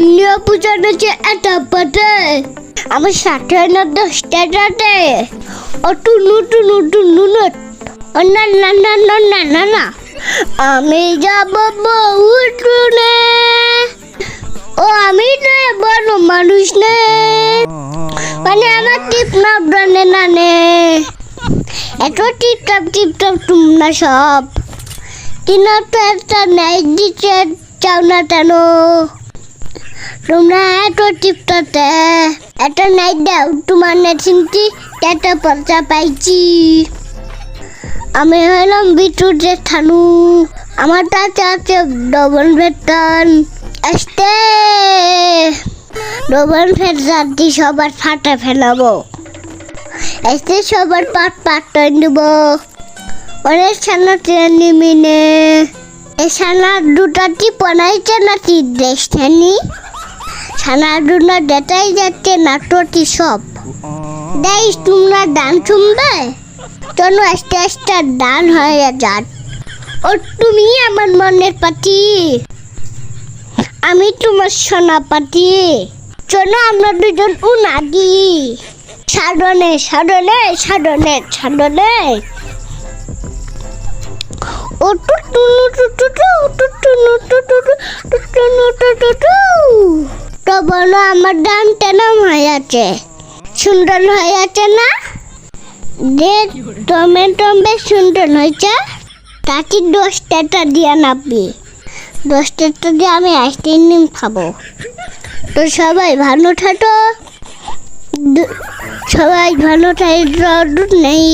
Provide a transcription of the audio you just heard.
নিয়ে পূজাটা যে এটা পাতে আমার সাথে না 10টা রাতে ও টুনু টুনু টুনু না না না না না না না আমি যাব বহুটুনে ও আমি তো বড় মানুষ নে মানে আমার টিপ না ব্রানে না নে এত টিপটাপ তোমরা সব কিনা তো একটা নাই দিতে চাও না কেন তোমরা এত টিপটাতে একটা নাই দাও তোমার নেচিন্তি একটা পর্চা পাইছি আমি হলাম বিটুর যে থানু আমার কাছে আছে ডবল বেতন আসতে ডবল ফের জাতি সবার ফাটা ফেলাবো আসতে সবার পাট দেবো অনেক ছানা ট্রেনি মিনে এই ছানা দুটা টিপনাইছে না তীর দেখছেনি ছানা দুটা দেটাই যাচ্ছে না টোটি সব দেখ তোমরা ডান শুনবে চলো আস্তে আস্তে ডান হয়ে যান ও তুমি আমার মনের পাতি আমি তোমার সোনা পাতি চলো আমরা দুজন উনাদি সাধনে সাধনে সাধনে সাধনে ও টুটুনু টুটুটু টুটুনু টুটুটু টুটুনু টুটুটু তো বলো আমার ডানটা নাম হয়ে আছে সুন্দর হয়ে আছে না যে টমেটো সুন্দর হয়েছে তাকে 10টাটা দিয়ে নাবি 10টাটা দিয়ে আমি আইসক্রিম খাবো তো সবাই ভালো থাকো সবাই ভালো থাকো নেই